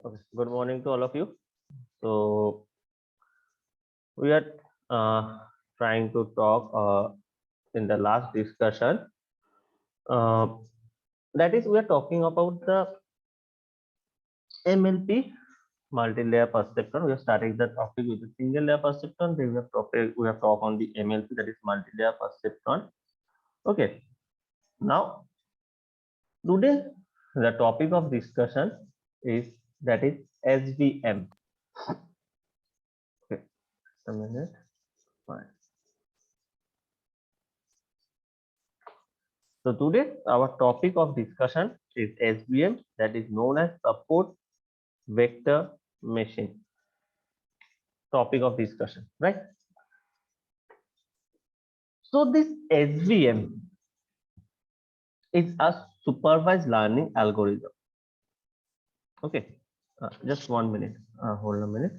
Okay. Good morning to all of you. So we are uh, trying to talk in the last discussion. Uh, that is, we are talking about the MLP multi-layer perceptron. We are starting the topic with the single layer perceptron. Then we have talked on the MLP, that is multi-layer perceptron. Okay. Now today the topic of discussion is that is SVM. Okay. Just a minute. Fine. So today our topic of discussion is SVM, that is known as support vector machine. Topic of discussion, right? So this SVM is a supervised learning algorithm. Okay, just 1 minute. Hold a minute.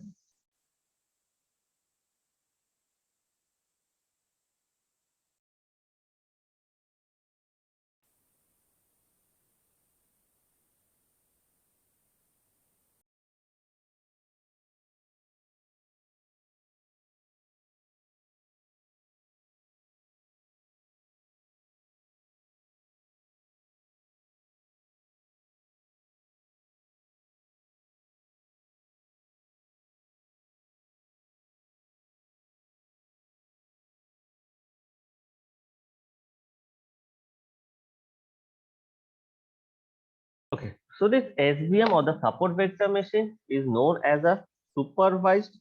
Okay, so this SVM or the support vector machine is known as a supervised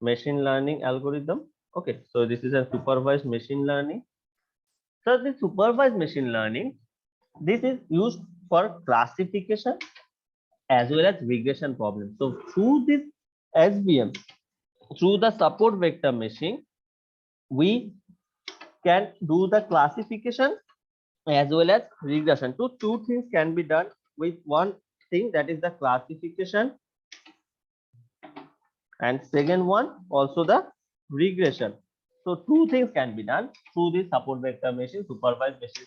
machine learning algorithm. Okay, so this is a supervised machine learning. So the supervised machine learning, this is used for classification as well as regression problems. So through this SVM, through the support vector machine, we can do the classification as well as regression. So two things can be done with one thing, that is the classification, and second one also the regression. So two things can be done through this support vector machine, supervised machine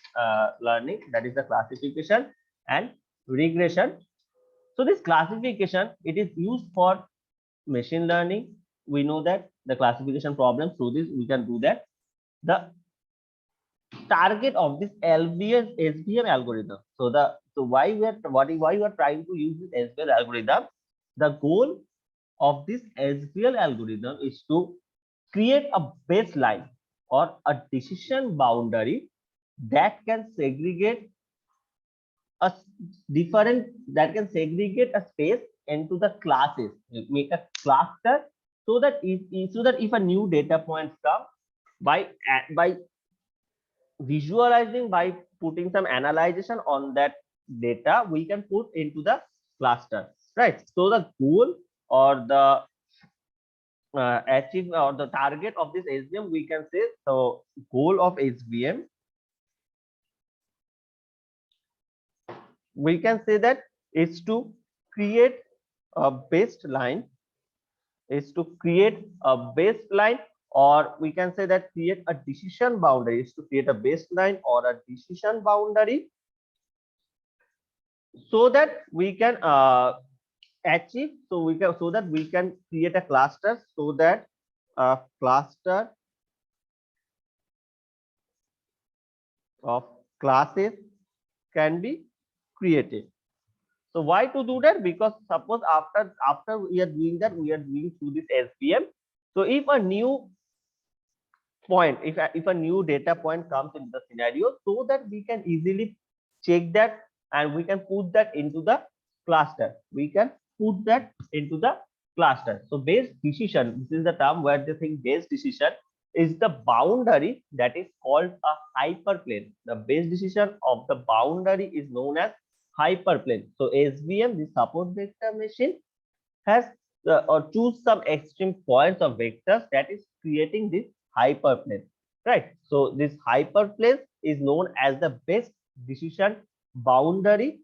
learning, that is the classification and regression. So this classification, it is used for machine learning. We know that the classification problem, through this we can do that. The target of this LBS SVM algorithm. So why we are trying to use this SVM algorithm? The goal of this SVM algorithm is to create a baseline or a decision boundary that can segregate a different that can segregate a space into the classes, make a cluster, so that if a new data points come, by visualizing, by putting some analyzation on that data, we can put into the cluster, right? So the goal or the achieve or the target of this SVM, we can say, so goal of SVM, we can say that is to create a baseline, or we can say that create a decision boundary, is to create a baseline or a decision boundary, so that we can achieve, so that we can create a cluster, so that a cluster of classes can be created. So why to do that? Because suppose after we are doing that, we are doing through this SVM. So if a new point, if a new data point comes in the scenario, so that we can easily check that and we can put that into the cluster. We can put that into the cluster. So base decision, this is the term where they think base decision is the boundary that is called a hyperplane. The base decision of the boundary is known as hyperplane. So SVM, the support vector machine, has or choose some extreme points of vectors that is creating this hyperplane, right? So this hyperplane is known as the best decision boundary,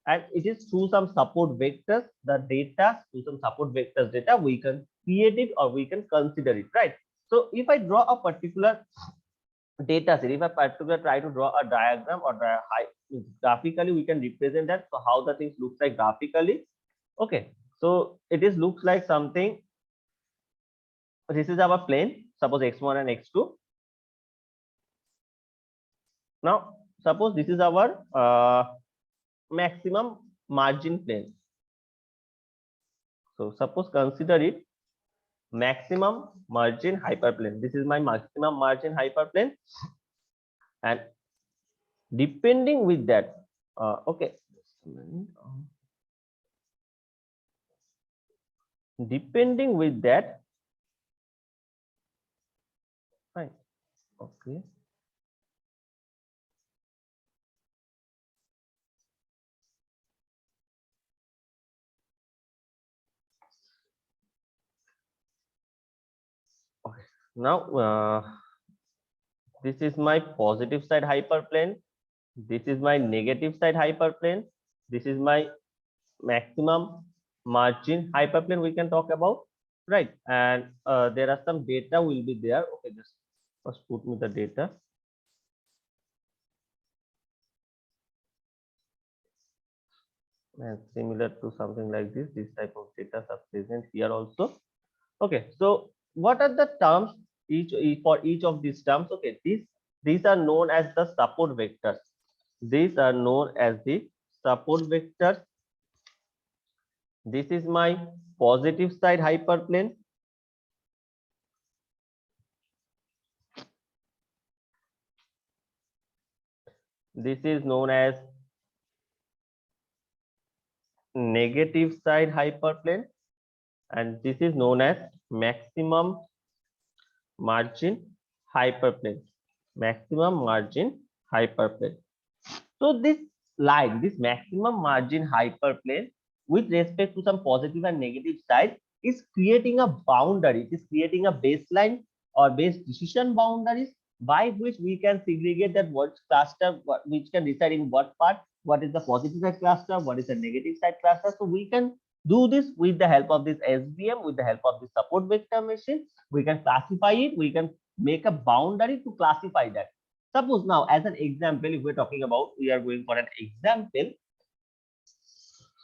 and it is through some support vectors, the data, through some support vectors data, we can create it or we can consider it, right? So if I draw a particular data set, if I particular try to draw a diagram or graphically, we can represent that. So how the things looks like graphically. Okay, So it is looks like something. This is our plane. Suppose x1 and x2. Now suppose this is our maximum margin plane. So suppose consider it maximum margin hyperplane. This is my maximum margin hyperplane, and depending with that, okay, depending with that, fine, okay. Okay. Now this is my positive side hyperplane. This is my negative side hyperplane. This is my maximum margin hyperplane we can talk about, right? And there are some data will be there. Okay, just first put me the data. And similar to something like this type of data are present here also. Okay, so what are the terms for each of these terms? Okay, these are known as the support vectors. These are known as the support vectors. This is my positive side hyperplane. This is known as negative side hyperplane, and this is known as maximum margin hyperplane. Maximum margin hyperplane. So this line, this maximum margin hyperplane with respect to some positive and negative side is creating a boundary. It is creating a baseline or base decision boundaries by which we can segregate that what cluster, which can reside in what part, what is the positive side cluster, what is the negative side cluster. So we can do this with the help of this SVM, with the help of the support vector machine. We can classify it. We can make a boundary to classify that. Suppose now, as an example, if we're talking about, we are going for an example.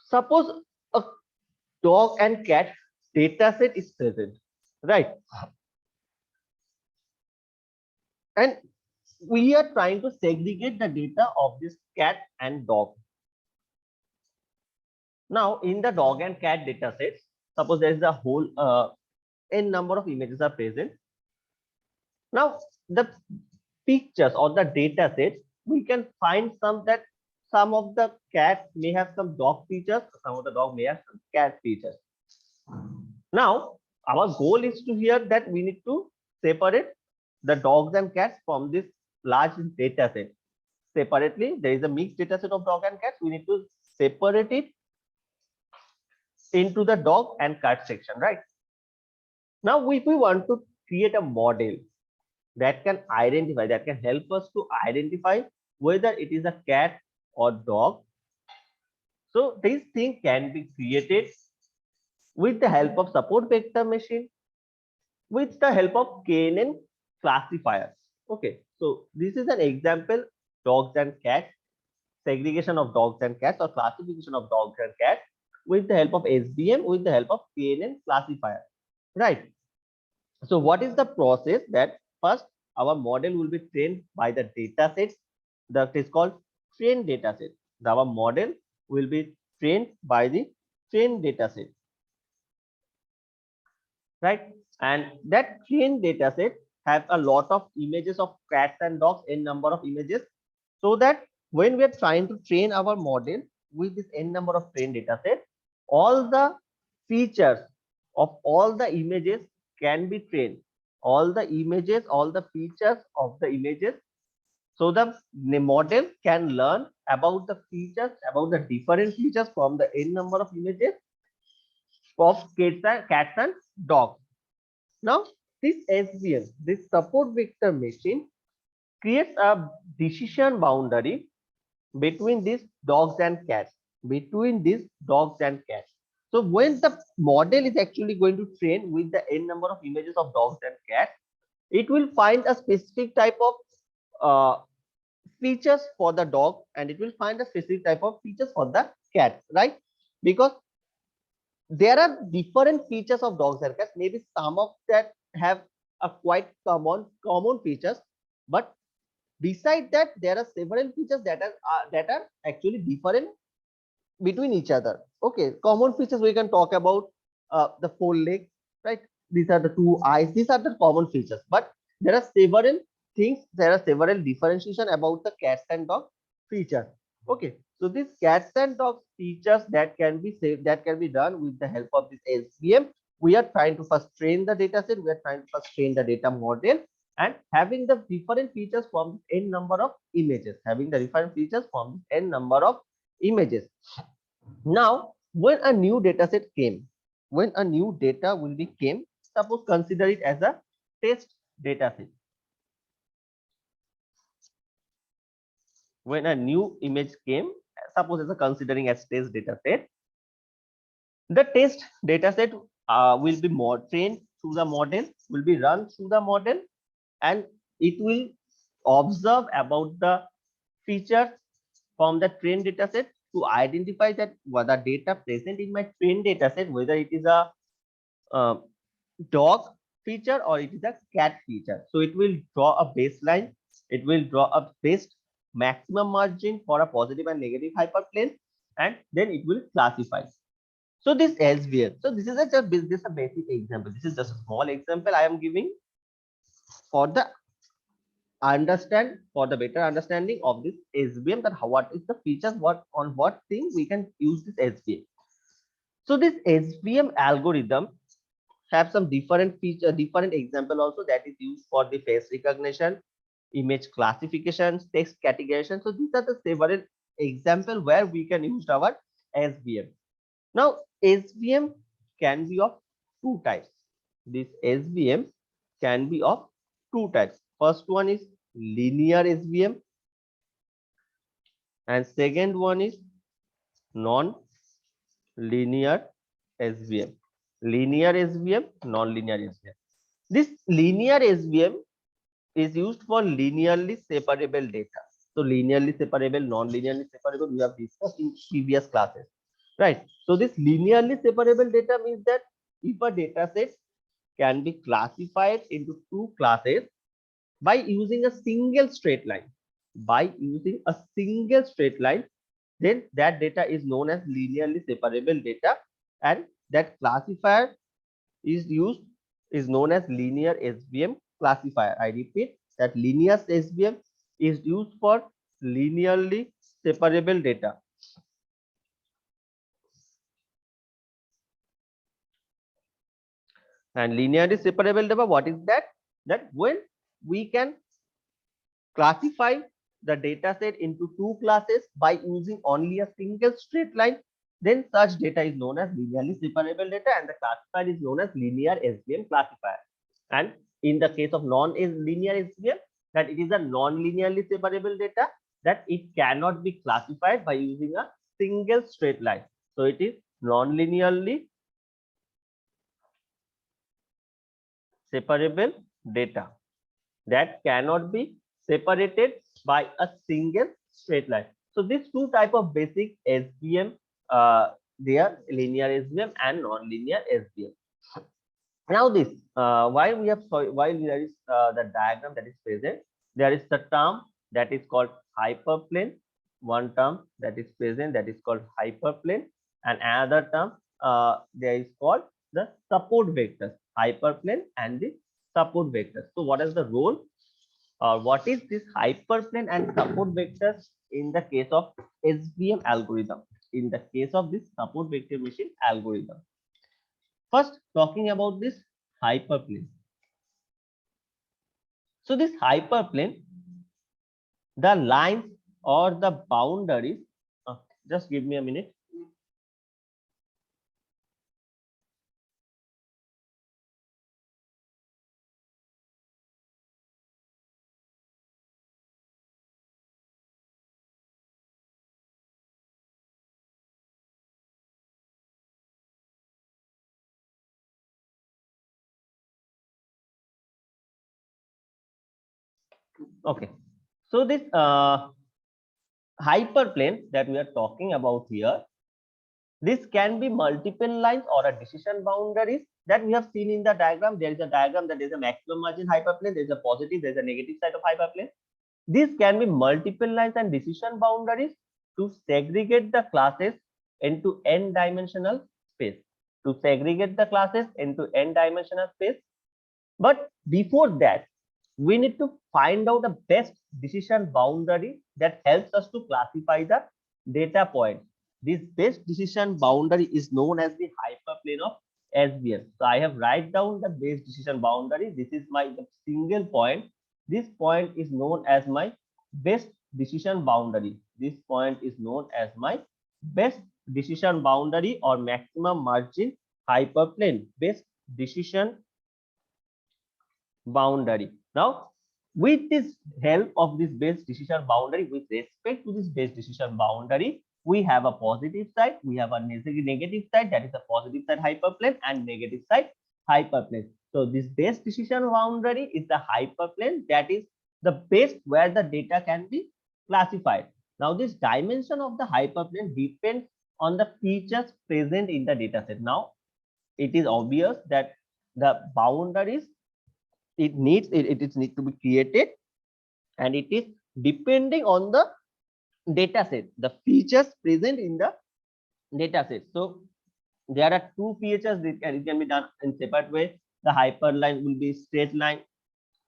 Suppose a dog and cat data set is present, right? And we are trying to segregate the data of this cat and dog. Now, in the dog and cat data sets, suppose there is a whole n number of images are present. Now, the pictures or the data sets, we can find some of the cat may have some dog features, some of the dog may have some cat features. Now, our goal is to here that we need to separate the dogs and cats from this large data set. Separately, there is a mixed data set of dog and cats. We need to separate it into the dog and cat section, right? Now, if we want to create a model that can identify, that can help us to identify whether it is a cat or dog. So this thing can be created with the help of support vector machine, with the help of KNN classifiers. Okay, so this is an example, dogs and cats, segregation of dogs and cats or classification of dogs and cats with the help of SVM, with the help of KNN classifier, right? So what is the process? That first our model will be trained by the data sets that is called trained data set. Our model will be trained by the trained data set, right? And that trained data set have a lot of images of cats and dogs, n number of images, so that when we are trying to train our model with this n number of trained data set, all the features of all the images can be trained. All the images, all the features of the images, so the model can learn about the features, about the different features from the n number of images of cats and dogs. Now, this SVM, this support vector machine, creates a decision boundary between these dogs and cats, between these dogs and cats. So when the model is actually going to train with the n number of images of dogs and cats, it will find a specific type of features for the dog, and it will find a specific type of features for the cat, right? Because there are different features of dogs and cats. Maybe some of that have a quite common features, but beside that, there are several features that are actually different between each other. Okay, common features we can talk about the four legs, right? These are the two eyes. These are the common features, but there are several things. There are several differentiation about the cats and dog feature. Okay, so these cats and dogs features that can be saved, that can be done with the help of this SVM. We are trying to first train the data set. We are trying to first train the data model and having the different features from n number of images. Having the different features from n number of images. Now, when a new data set came, when a new data will be came, suppose consider it as a test data set. When a new image came, suppose as a considering as test data set, the test data set will be trained through the model, will be run through the model, and it will observe about the features from the trained data set to identify that what the data present in my trained data set, whether it is a dog feature or it is a cat feature. So it will draw a baseline. It will draw a best maximum margin for a positive and negative hyperplane, and then it will classify. So this SVM. So this is a basic example. This is just a small example I am giving for the better understanding of this SVM, that how, what is the features, what on what thing we can use this SVM. So this SVM algorithm have some different feature, different example also, that is used for the face recognition, image classification, text categorization. So these are the several example where we can use our SVM. Now SVM can be of two types. This SVM can be of two types. First one is linear SVM and second one is non-linear SVM. Linear SVM, non-linear SVM. This linear SVM is used for linearly separable data. So linearly separable, non-linearly separable, we have discussed in previous classes, right? So this linearly separable data means that if a data set can be classified into two classes by using a single straight line, then that data is known as linearly separable data, and that classifier is known as linear SVM classifier. I repeat that linear SVM is used for linearly separable data. And linearly separable data, what is that? That when we can classify the data set into two classes by using only a single straight line, then such data is known as linearly separable data, and the classifier is known as linear SVM classifier. And in the case of non-linear SVM, that it is a non-linearly separable data, that it cannot be classified by using a single straight line. So it is non-linearly separable data that cannot be separated by a single straight line. So these two type of basic SVM, they are linear SVM and non-linear SVM. Now this, while we have while there is the diagram that is present, there is the term that is called hyperplane. One term that is present, that is called hyperplane, and another term there is called the support vectors. Hyperplane and the support vectors. So what is the role? What is this hyperplane and support vectors in the case of SVM algorithm? In the case of this support vector machine algorithm. First, talking about this hyperplane. So this hyperplane, the lines or the boundaries, just give me a minute. Okay. So this hyperplane that we are talking about here, This can be multiple lines or a decision boundaries that we have seen in the diagram. There is a diagram that there is a maximum margin hyperplane, there is a positive, there is a negative side of hyperplane. These can be multiple lines and decision boundaries to segregate the classes into n-dimensional space. To segregate the classes into n-dimensional space. But before that, we need to find out the best decision boundary that helps us to classify the data point. This best decision boundary is known as the hyperplane of SVM. So I have write down the base decision boundary. This is my single point. This point is known as my best decision boundary. This point is known as my best decision boundary or maximum margin hyperplane. Best decision boundary. Now, with this help of this base decision boundary, with respect to this base decision boundary, we have a positive side, we have a negative side, that is a positive side hyperplane, and negative side hyperplane. So this base decision boundary is the hyperplane, that is the base where the data can be classified. Now this dimension of the hyperplane depends on the features present in the data set. Now it is obvious that the boundaries it needs to be created, and it is depending on the data set, the features present in the data set. So there are two features that it can be done in separate way. The hyperline will be straight line.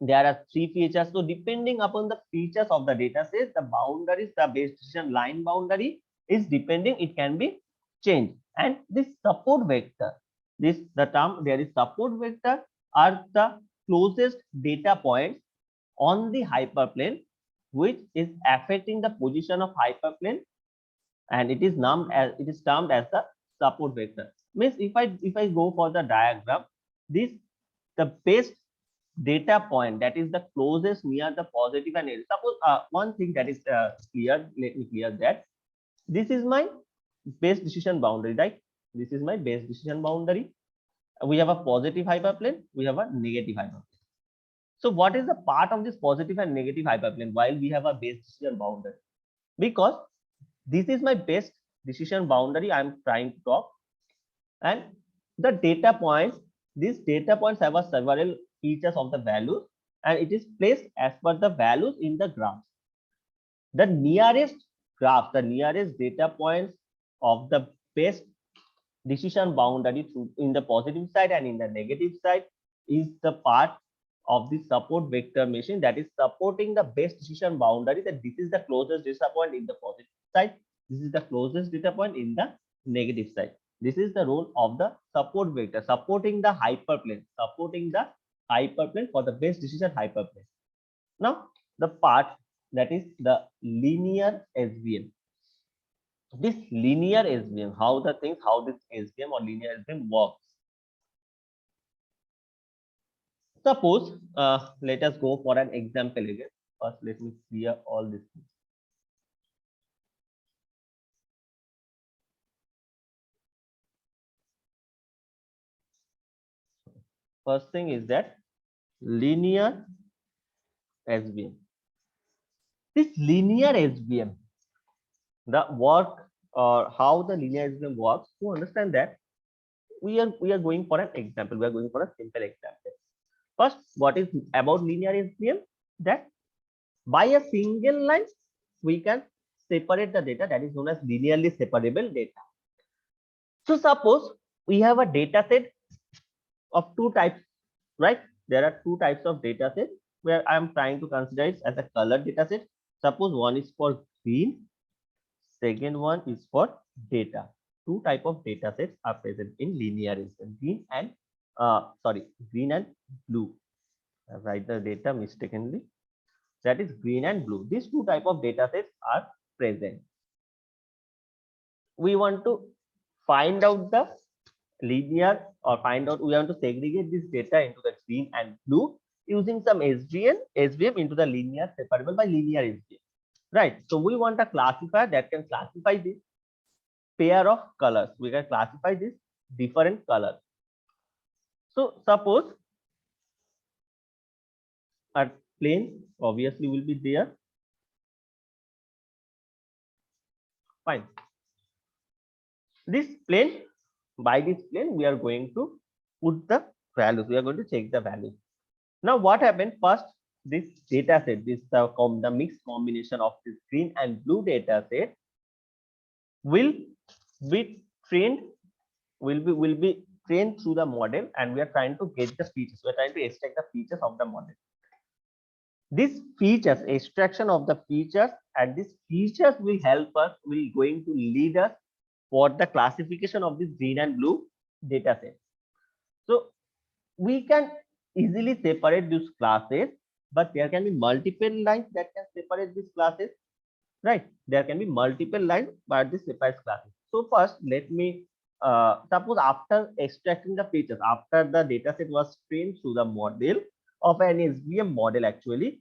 There are three features. So depending upon the features of the data set, the boundaries, the base decision line boundary is depending, it can be changed. And this support vector, the term there is support vector are the closest data points on the hyperplane which is affecting the position of hyperplane, and it is termed as the support vector. Means if I go for the diagram, this the best data point that is the closest near the positive and negative. Suppose one thing that is clear, let me clear that this is my base decision boundary, right? This is my base decision boundary. We have a positive hyperplane, we have a negative hyperplane. So what is the part of this positive and negative hyperplane while we have a base decision boundary? Because this is my best decision boundary I am trying to talk, and the data points, these data points have a several features of the values, and it is placed as per the values in the graph. The nearest graph, the nearest data points of the best decision boundary in the positive side and in the negative side is the part of the support vector machine that is supporting the best decision boundary, that this is the closest data point in the positive side, this is the closest data point in the negative side. This is the role of the support vector, supporting the hyperplane for the best decision hyperplane. Now the part that is the linear SVM. This linear SVM, how this SVM or linear SVM works. Suppose let us go for an example again. First, let me clear all this. First thing is that linear SVM. This linear SVM, the work or how the linear SVM works, to understand that we are going for an example. We are going for a simple example. First, what is about linear SVM? That by a single line we can separate the data, that is known as linearly separable data. So suppose we have a data set of two types, right? There are two types of data set where I am trying to consider it as a color data set. Suppose one is for green, second one is for data. Two type of data sets are present in linear SVM, green and blue. I write the data mistakenly. That is green and blue. These two type of data sets are present. We want to find out the linear or we want to segregate this data into the green and blue using some SVM into the linear separable by linear SVM, right? So we want a classifier that can classify this pair of colors. We can classify this different colors. So suppose a plane obviously will be there. Fine. This plane, by this plane, we are going to put the values. We are going to check the value. Now, what happened? First, this data set, this the mixed combination of this green and blue data set will be trained, will be trained through the model, and we are trying to get the features. We are trying to extract the features of the model. These features, extraction of the features, and these features will help us, will going to lead us for the classification of this green and blue data set. So we can easily separate these classes, but there can be multiple lines that can separate these classes, right? There can be multiple lines, but this separates classes. So first, let me suppose after extracting the features, after the data set was trained through the model of an SVM model, actually,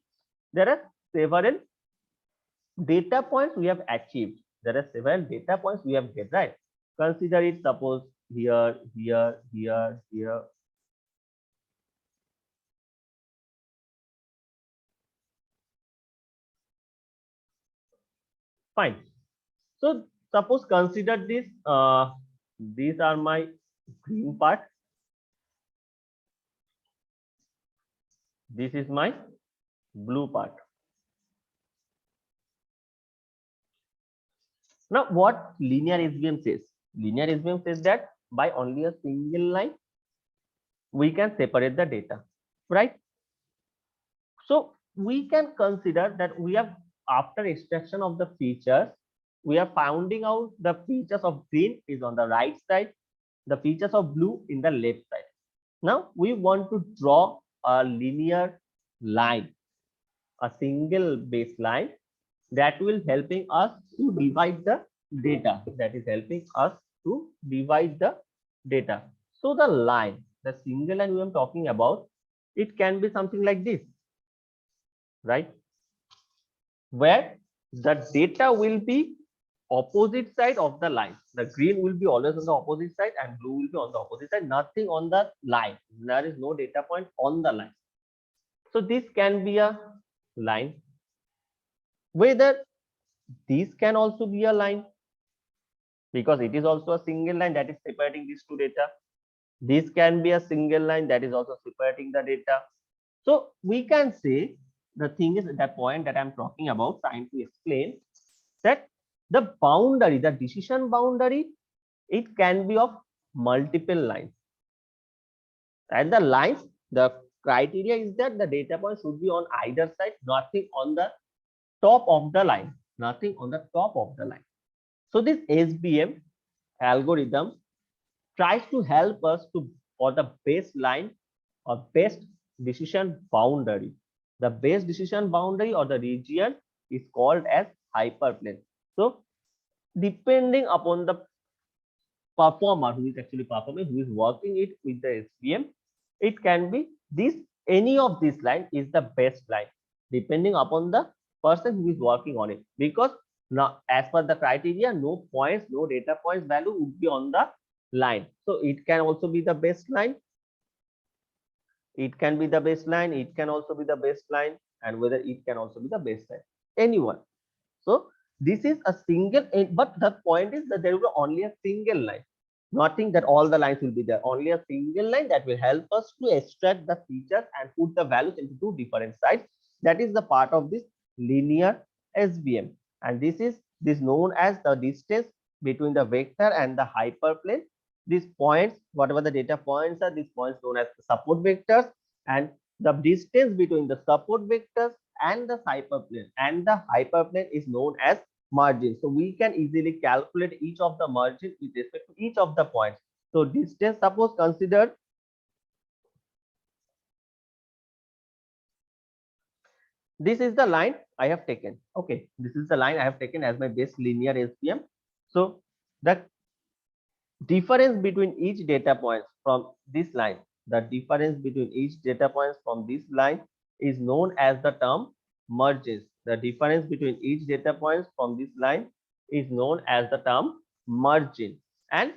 there are several data points we have achieved. There are several data points we have get, right? Consider it, suppose here, here, here, here. Fine. So suppose consider this, these are my green part. This is my blue part. Now, what linear SVM says? Linear SVM says that by only a single line, we can separate the data, right? So we can consider that we have, after extraction of the features, we are finding out the features of green is on the right side, the features of blue in the left side. Now we want to draw a linear line, a single baseline that will helping us to divide the data, that is helping us to divide the data. So the line, the single line we are talking about, it can be something like this, right? Where the data will be opposite side of the line. The green will be always on the opposite side and blue will be on the opposite side, nothing on the line. There is no data point on the line. So this can be a line. Whether this can also be a line, because it is also a single line that is separating these two data. This can be a single line that is also separating the data. So we can say, the thing is, that point that I'm talking about, trying to explain, that the boundary, the decision boundary, it can be of multiple lines. And the lines, the criteria is that the data point should be on either side, nothing on the top of the line, nothing on the top of the line. So this SVM algorithm tries to help us to for the baseline or best decision boundary. The best decision boundary or the region is called as hyperplane. So depending upon the performer who is actually performing, who is working it with the SVM, it can be this, any of this line is the best line depending upon the person who is working on it, because now as per the criteria, no points, no data points value would be on the line. So it can also be the best line, it can be the baseline, it can also be the baseline, and whether it can also be the baseline, anyone. So this is a single, but the point is that there will be only a single line, nothing that all the lines will be there, only a single line that will help us to extract the features and put the values into two different sides. That is the part of this linear SVM, and this known as the distance between the vector and the hyperplane. These points, whatever the data points are, these points known as the support vectors, and the distance between the support vectors and the hyperplane is known as margin. So we can easily calculate each of the margin with respect to each of the points. So distance, suppose consider this is the line I have taken. Okay, this is the line I have taken as my base linear SVM. So the difference between each data point from this line, the difference between each data points from this line is known as the term margins. The difference between each data points from this line is known as the term margin. And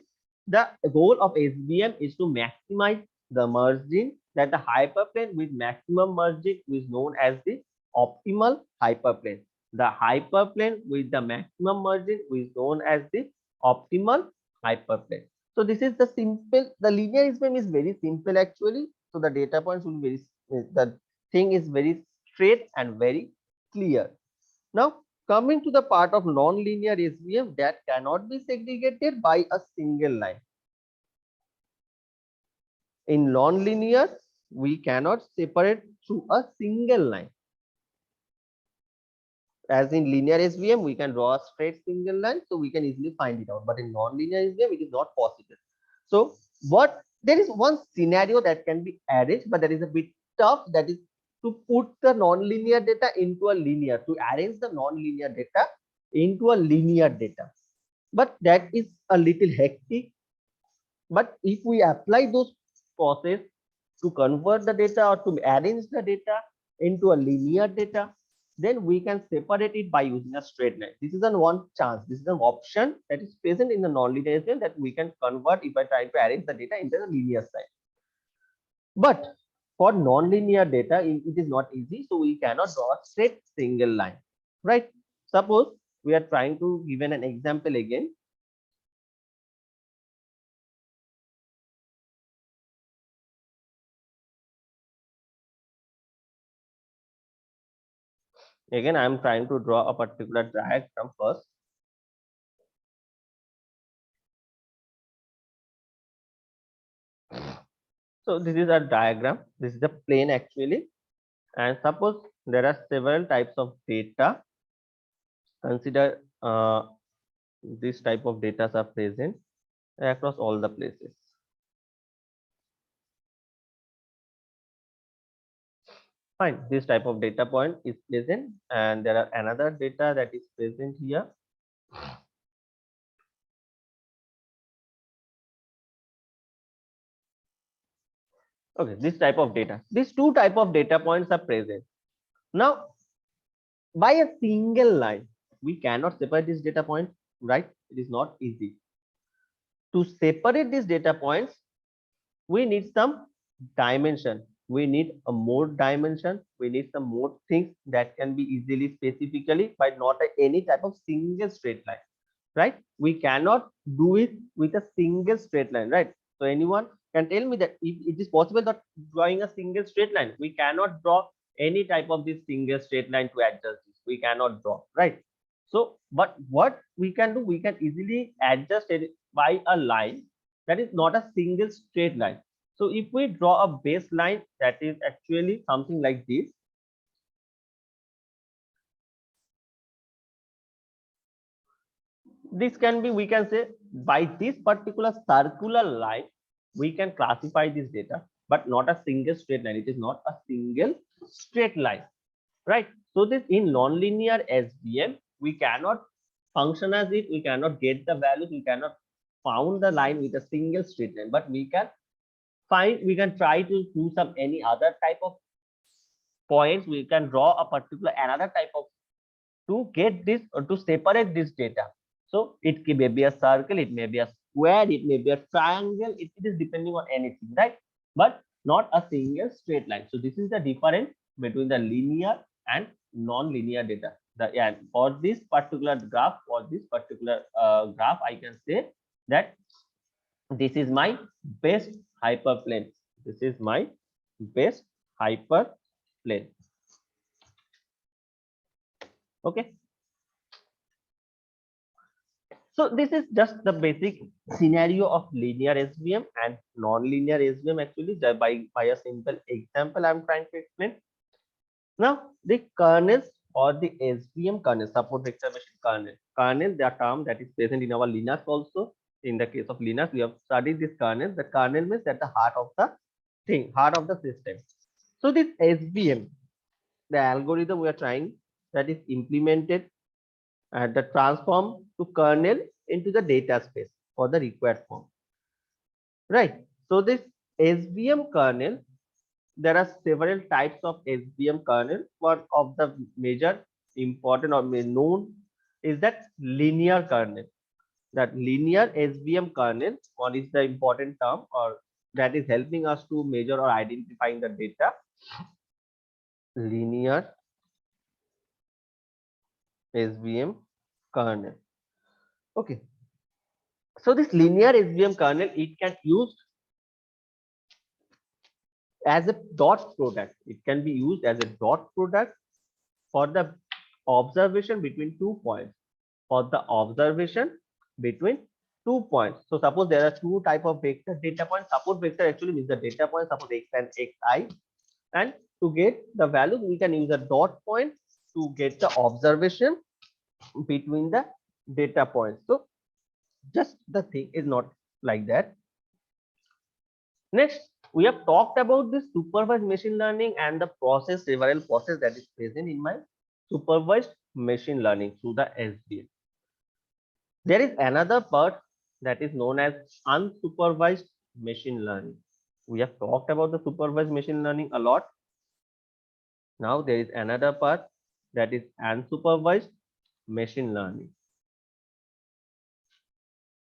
the goal of SVM is to maximize the margin, that the hyperplane with maximum margin is known as the optimal hyperplane. The hyperplane with the maximum margin is known as the optimal hyperplane. So this is the simple, the linear SVM is very simple actually. So the data points will be very, the thing is very straight and very clear. Now coming to the part of non-linear SVM that cannot be segregated by a single line. In non-linear, we cannot separate through a single line. As in linear SVM, we can draw a straight single line, so we can easily find it out. But in non-linear SVM, it is not possible. So what, there is one scenario that can be arranged, but that is a bit tough. That is to put the non-linear data into a linear, to arrange the non-linear data into a linear data. But that is a little hectic. But if we apply those process to convert the data or to arrange the data into a linear data, then we can separate it by using a straight line. This is one chance. This is an option that is present in the non-linear SVM that we can convert if I try to arrange the data into the linear side. But for non-linear data, it is not easy. So we cannot draw a straight single line, right? Suppose we are trying to give an example again. Again, I am trying to draw a particular diagram first. So this is a diagram. This is a plane actually. And suppose there are several types of data. Consider this type of data are present across all the places. Fine. This type of data point is present, and there are another data that is present here. Okay, this type of data. These two type of data points are present. Now, by a single line, we cannot separate this data point, right? It is not easy. To separate these data points, we need some dimension. We need a more dimension. We need some more things that can be easily specifically by not any type of single straight line, right? We cannot do it with a single straight line, right? So anyone can tell me that if it is possible that drawing a single straight line, we cannot draw any type of this single straight line to adjust this. We cannot draw, right? So, but what we can do, we can easily adjust it by a line that is not a single straight line. So if we draw a baseline that is actually something like this, this can be, we can say by this particular circular line, we can classify this data, but not a single straight line. It is not a single straight line, right? So this in non-linear SVM, we cannot function as it, we cannot get the values, we cannot found the line with a single straight line, but we can find, we can try to do some any other type of points. We can draw a particular another type of to get this or to separate this data. So it may be a circle, it may be a square, it may be a triangle, it is depending on anything, right? But not a single straight line. So this is the difference between the linear and non-linear data. The, yeah, for this particular graph, graph, I can say that this is my best hyperplane. This is my best hyperplane. Okay. So this is just the basic scenario of linear SVM and non-linear SVM actually by a simple example I'm trying to explain. Now the kernels or the SVM kernel, support vector machine kernel. Kernel, the term that is present in our Linux also. In the case of Linux, we have studied this kernel. The kernel means at the heart of the thing, heart of the system. So this SVM, the algorithm we are trying that is implemented and the transform to kernel into the data space for the required form, right? So this SVM kernel, there are several types of SVM kernel. One of the major important or known is that linear kernel. That linear SVM kernel, what is the important term or that is helping us to measure or identifying the data. Linear SVM kernel. Okay. So this linear SVM kernel, it can use as a dot product. It can be used as a dot product for the observation between 2 points. For the observation between 2 points. So suppose there are two type of vector data points. Support vector actually means the data point, suppose x and xi. And to get the value, we can use a dot point to get the observation between the data points. So just the thing is not like that. Next, we have talked about this supervised machine learning and the process, several process that is present in my supervised machine learning through the SVM. There is another part that is known as unsupervised machine learning. We have talked about the supervised machine learning a lot. Now there is another part that is unsupervised machine learning.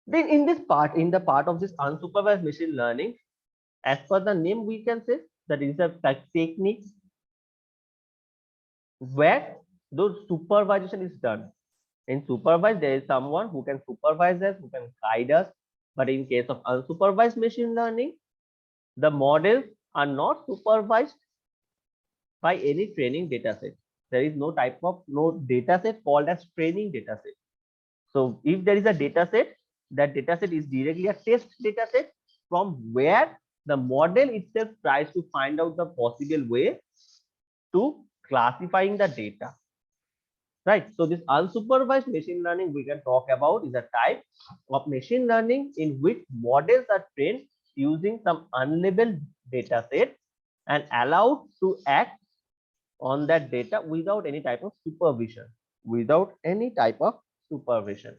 Then in this part, in the part of this unsupervised machine learning, as per the name, we can say that is a technique where those supervision is done. In supervised, there is someone who can supervise us, who can guide us. But in case of unsupervised machine learning, the models are not supervised by any training data set. There is no data set called as training data set. So if there is a data set, that data set is directly a test data set from where the model itself tries to find out the possible way to classifying the data. Right. So this unsupervised machine learning we can talk about is a type of machine learning in which models are trained using some unlabeled data set and allowed to act on that data without any type of supervision. Without any type of supervision.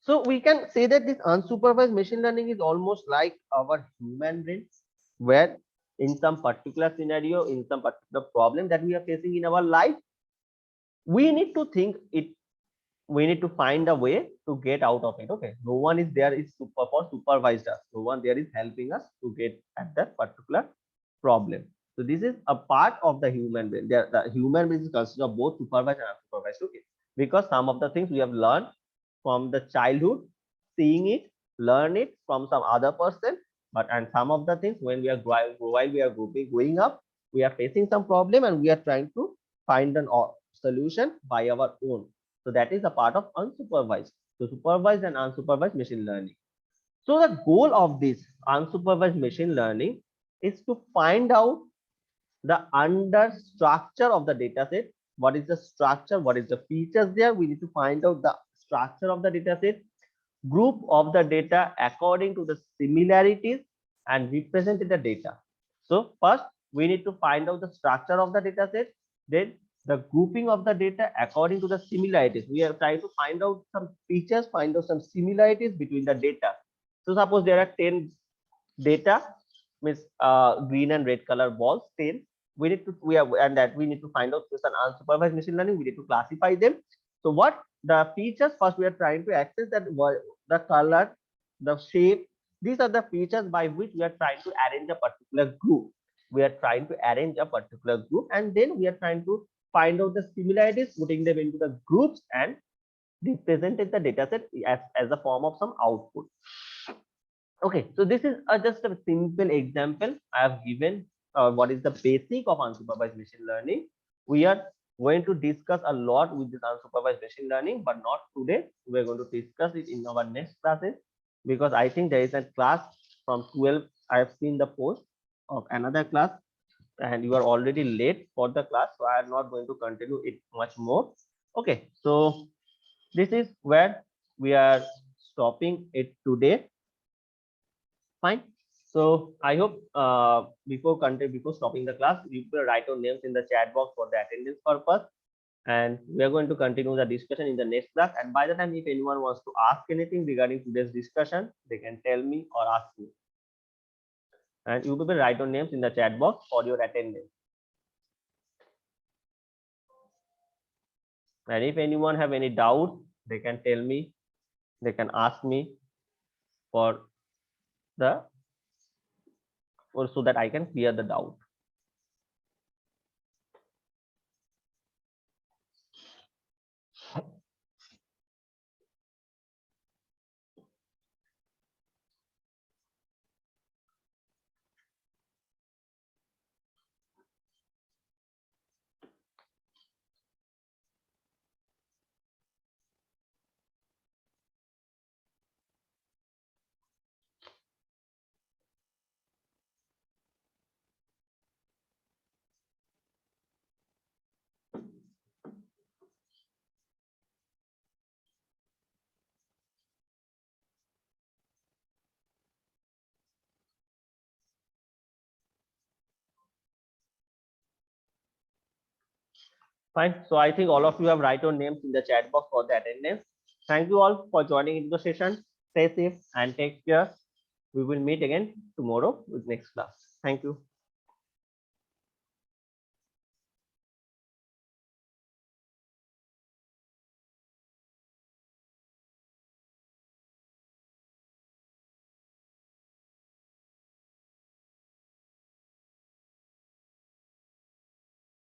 So we can say that this unsupervised machine learning is almost like our human brain, where in some particular scenario, in some particular problem that we are facing in our life, we need to think it, we need to find a way to get out of it. Okay, no one is there is for supervised us, no one there is helping us to get at that particular problem. So this is a part of the human brain. The human brain is consisted of both supervised and unsupervised. Okay, because some of the things we have learned from the childhood, seeing it, learn it from some other person, but and some of the things when we are while we are growing up, we are facing some problem and we are trying to find an solution by our own. So that is a part of unsupervised. So supervised and unsupervised machine learning. So the goal of this unsupervised machine learning is to find out the under structure of the data set. What is the structure? What is the features there? We need to find out the structure of the data set, group of the data according to the similarities and represent the data. So first we need to find out the structure of the data set, then the grouping of the data according to the similarities. We are trying to find out some features, find out some similarities between the data. So suppose there are 10 data, means green and red color balls, 10. We need to and that we need to find out this an unsupervised machine learning. We need to classify them. So what the features first we are trying to access that the color, the shape. These are the features by which we are trying to arrange a particular group. We are trying to arrange a particular group, and then we are trying to find out the similarities, putting them into the groups and represented the data set as a form of some output. Okay, so this is just a simple example I have given. What is the basic of unsupervised machine learning? We are going to discuss a lot with this unsupervised machine learning, but not today. We are going to discuss it in our next classes, because I think there is a class from 12. I have seen the post of another class and you are already late for the class, so I am not going to continue it much more. Okay, so this is where we are stopping it today. Fine. So I hope before stopping the class, you will write your names in the chat box for the attendance purpose, and we are going to continue the discussion in the next class. And by the time, if anyone wants to ask anything regarding today's discussion, they can tell me or ask me. And you will write your names in the chat box for your attendance. And if anyone have any doubt, they can tell me, they can ask me for the, or so that I can clear the doubt. Fine. So I think all of you have write your names in the chat box for the attendance. Thank you all for joining into the session. Stay safe and take care. We will meet again tomorrow with next class. Thank you.